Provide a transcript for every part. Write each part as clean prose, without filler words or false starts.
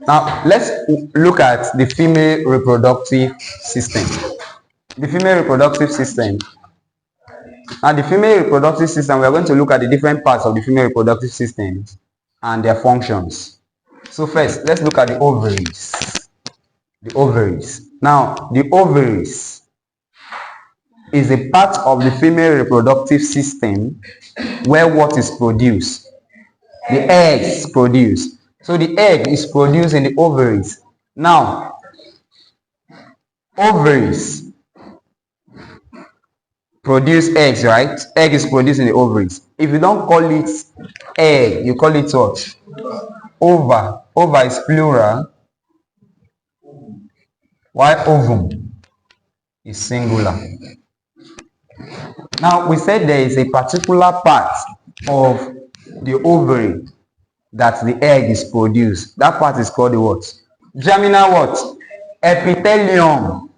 Now, let's look at the female reproductive system. The female reproductive system. Now, the female reproductive system, we are going to look at the different parts of the female reproductive system and their functions. So first, let's look at the ovaries. The ovaries. Now, the ovaries is a part of the female reproductive system where what is produced? The eggs produced. So the egg is produced in the ovaries. Now, ovaries produce eggs, right? Egg is produced in the ovaries. If you don't call it egg, you call it what? Ova. Ova is plural, while ovum is singular. Now, we said there is a particular part of the ovary that the egg is produced. That part is called the what? Germinal what? Epithelium.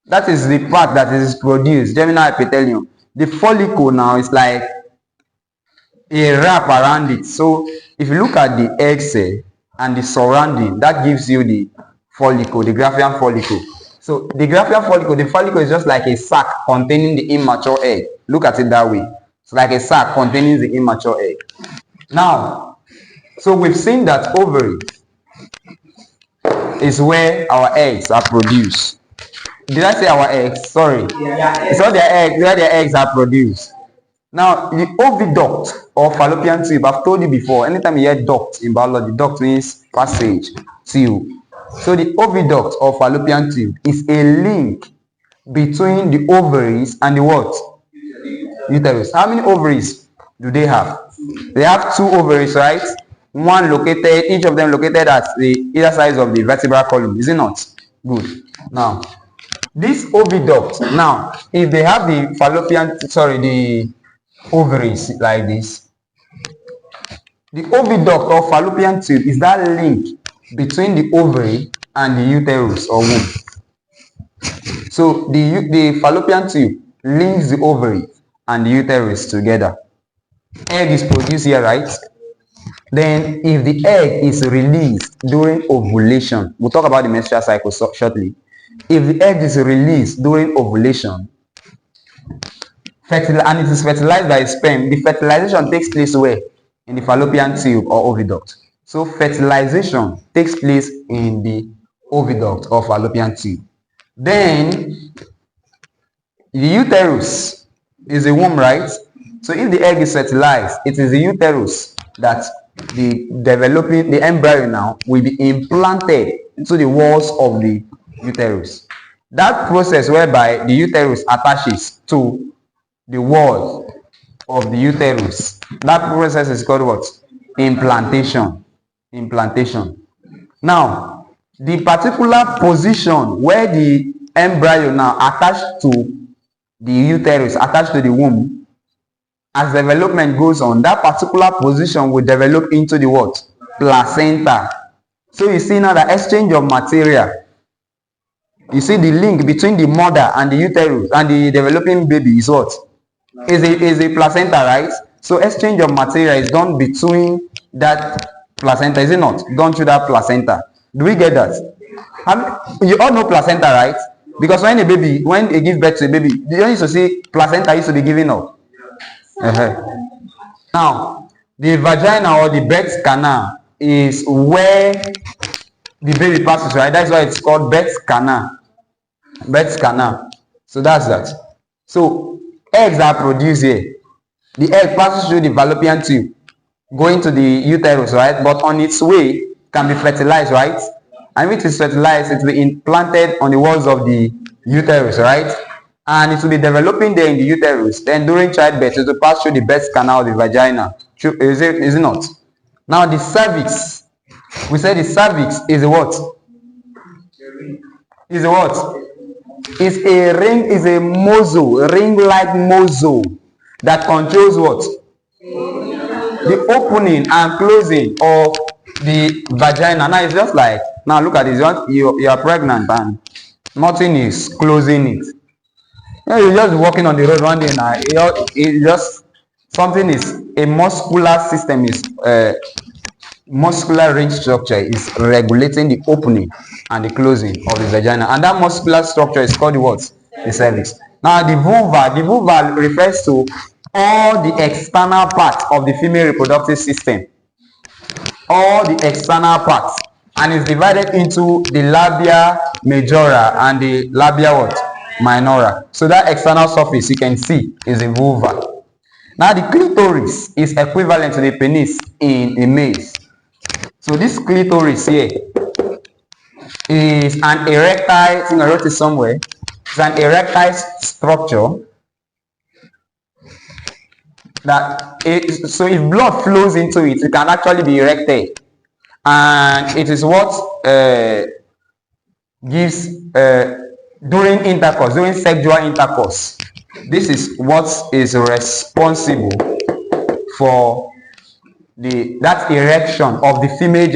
That is the part that is produced, germinal epithelium. The follicle now is like a wrap around it. So if you look at the egg cell and the surrounding, that gives you the follicle, the Graafian follicle. So the Graafian follicle, the follicle is just like a sac containing the immature egg. Look at it that way. It's like a sac containing the immature egg. Now, so we've seen that ovary is where our eggs are produced. Did I say our eggs? Sorry. It's not their eggs, where their eggs are produced. Now, the oviduct or fallopian tube, I've told you before, anytime you hear duct in biology, duct means passage, tube. So the oviduct or fallopian tube is a link between the ovaries and the what? Uterus. How many ovaries do they have? They have 2 ovaries, right? One located, each of them located at the either side of the vertebral column. Is it not? Good. Now, this oviduct, now, if they have the the ovaries like this, the oviduct or fallopian tube is that link between the ovary and the uterus or womb. So the fallopian tube links the ovary and the uterus together. Egg is produced here, right? Then if the egg is released during ovulation, we'll talk about the menstrual cycle shortly. If the egg is released during ovulation and it is fertilized by sperm, the fertilization takes place where? In the fallopian tube or oviduct. So fertilization takes place in the oviduct or fallopian tube. Then the uterus is a womb, right? So if the egg is fertilized, it is the uterus that the embryo now will be implanted into the walls of the uterus. That process whereby the uterus attaches to the wall of the uterus, that process is called what? Implantation. Implantation. Now, the particular position where the embryo now attached to the uterus, attached to the womb, as development goes on, that particular position will develop into the what? Placenta. So you see now the exchange of material. You see the link between the mother and the uterus and the developing baby is what? Is a placenta, right? So exchange of material is done between that placenta, is it not? Done through that placenta. Do we get that? You all know placenta, right? Because when they give birth to a baby, you used to see placenta used to be given up. Now, the vagina or the birth canal is where the baby passes, right? That's why it's called birth canal. Birth canal. So that's that. So eggs are produced here. The egg passes through the fallopian tube, going to the uterus, right? But on its way can be fertilized, right? And if it is fertilized, it will be implanted on the walls of the uterus, right? And it will be developing there in the uterus. Then during childbirth, it will pass through the birth canal of the vagina. Is it not? Now the cervix. We said the cervix is a what? Is a what? Is a ring, is a muzzle, a ring-like muzzle that controls what? The opening and closing of the vagina. Now it's just like, now look at this, you are pregnant and nothing is closing it. You're just walking on the road one day now, it just, something is, a muscular system is muscular ring structure is regulating the opening and the closing of the vagina, and that muscular structure is called the what? The cervix. Now the vulva refers to all the external parts of the female reproductive system, all the external parts, and is divided into the labia majora and the labia what? Minora. So that external surface you can see is the vulva. Now the clitoris is equivalent to the penis in a male. So this clitoris here is an erectile, I think I wrote it somewhere. It's an erectile structure that so if blood flows into it, it can actually be erected, and it is what gives during intercourse, during sexual intercourse. This is what is responsible for that erection of the female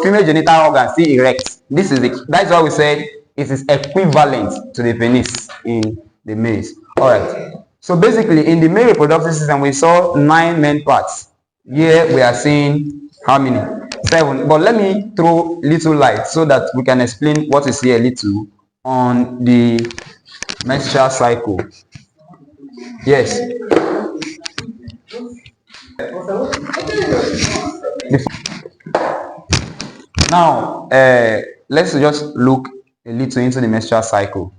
female genital organ still erect. This is that's why we said it is equivalent to the penis in the males. All right. So basically, in the male reproductive system, we saw 9 main parts. Here we are seeing how many? 7. But let me throw little light so that we can explain what is here little on the menstrual cycle. Yes. Now, let's just look a little into the menstrual cycle.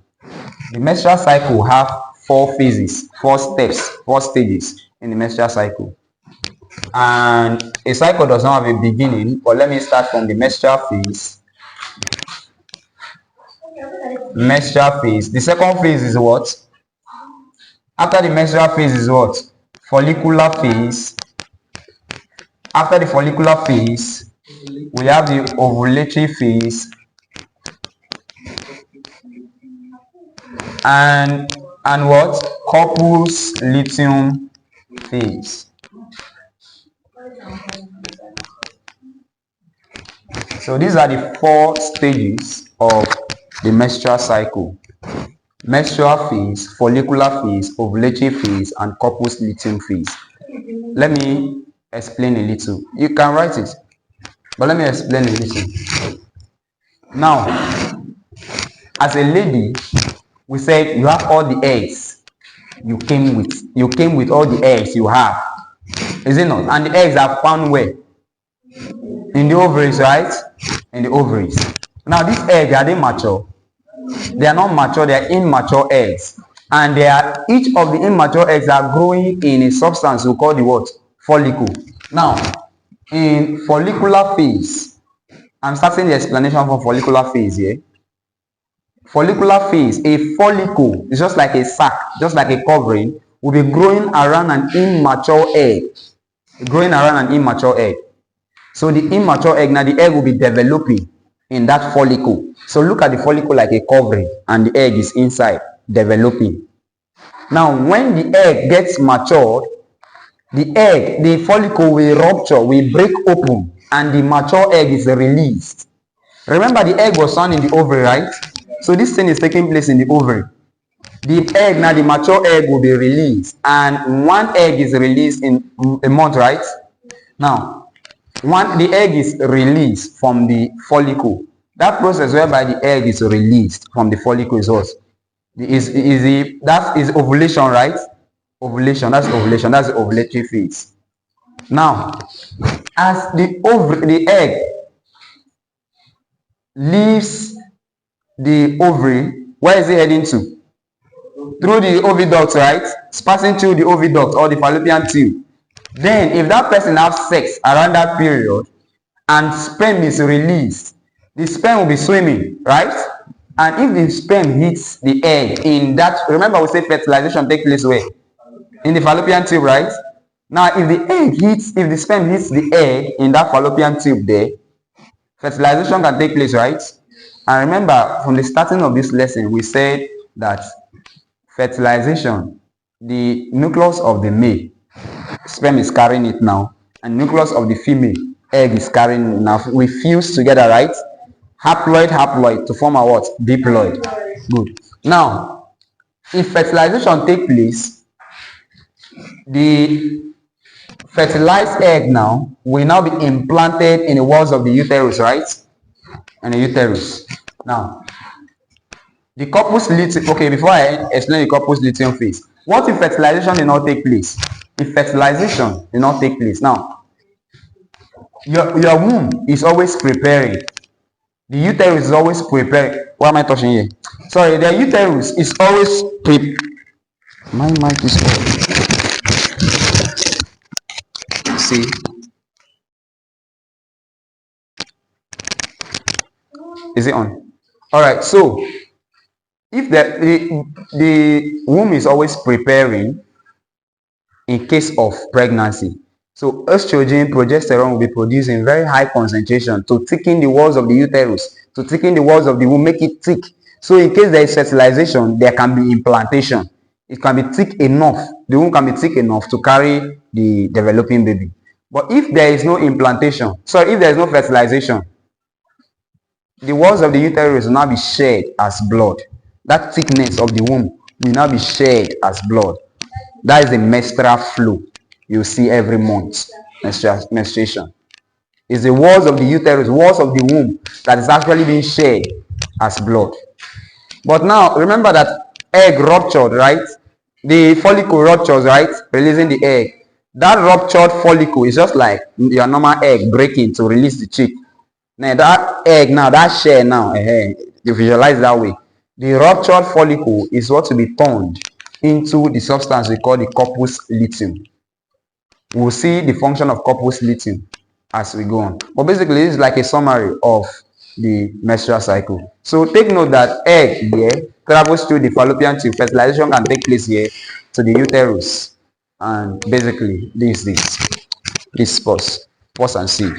The menstrual cycle have 4 phases, 4 steps, 4 stages in the menstrual cycle. And a cycle does not have a beginning, but let me start from the menstrual phase. Menstrual phase. The second phase is what? After the menstrual phase is what? Follicular phase. After the follicular phase, we have the ovulatory phase. And what? Corpus luteum phase. So these are the 4 stages of the menstrual cycle: menstrual phase, follicular phase, ovulatory phase, and corpus luteum phase. Let me explain a little. You can write it, but let me explain a little. Now, as a lady, we said you have all the eggs you came with. You came with all the eggs you have, is it not? And the eggs are found where? In the ovaries, right? In the ovaries. Now these eggs, are they mature? They are not mature, they are immature eggs. And each of the immature eggs are growing in a substance we call the what? Follicle. Now, in follicular phase, I'm starting the explanation for follicular phase here. Follicular phase, a follicle is just like a sac, just like a covering, will be growing around an immature egg. Growing around an immature egg. So the immature egg, now the egg will be developing in that follicle. So look at the follicle like a covering, and the egg is inside, developing. Now, when the egg gets matured, the follicle will rupture, will break open, and the mature egg is released. Remember, the egg was found in the ovary, right? So this thing is taking place in the ovary. The egg, now the mature egg will be released, and 1 egg is released in a month, right? Now, the egg is released from the follicle. That process whereby the egg is released from the follicle is what? That is ovulation, right? Ovulation, that's ovulation, that's the ovulatory phase. Now, as the egg leaves the ovary, where is it heading to? Through the oviduct, right? It's passing through the oviduct or the fallopian tube. Then, if that person has sex around that period and sperm is released, the sperm will be swimming, right? And if the sperm hits the egg in that, remember we say fertilization takes place where? In the fallopian tube, right? Now, if the sperm hits the egg in that fallopian tube there, fertilization can take place, right? And remember, from the starting of this lesson, we said that fertilization, the nucleus of the male sperm is carrying it now, and nucleus of the female egg is carrying it now. We fuse together, right? Haploid to form a what? Diploid. Good. Now, if fertilization takes place, the Fertilized egg now will now be implanted in the walls of the uterus, right? And the uterus. Now, the corpus luteum. Okay, before I explain the corpus luteum phase, what if fertilization did not take place? If fertilization did not take place, now your womb is always preparing. The uterus is always preparing. Why am I touching here? Sorry, the uterus is always My mic is off. See? Is it on? Alright, so if the womb is always preparing in case of pregnancy, so estrogen, progesterone will be produced in very high concentration to thicken the walls of the uterus, to thicken the walls of the womb, make it thick. So in case there is fertilization, there can be implantation. It can be thick enough, the womb can be thick enough to carry the developing baby. But if there is no implantation, sorry, if there is no fertilization, the walls of the uterus will now be shed as blood. That thickness of the womb will now be shed as blood. That is the menstrual flow you see every month. Menstruation. It's the walls of the uterus, walls of the womb that is actually being shed as blood. But now remember that egg ruptured, right? The follicle ruptures, right? Releasing the egg. That ruptured follicle is just like your normal egg breaking to release the chick. Now that egg, now that shell, now you visualize that way. The ruptured follicle is what will be turned into the substance we call the corpus luteum. We'll see the function of corpus luteum as we go on. But basically, this is like a summary of the menstrual cycle. So take note that egg here travels through the fallopian tube. Fertilization can take place here to the uterus. And basically, this pus and sieve.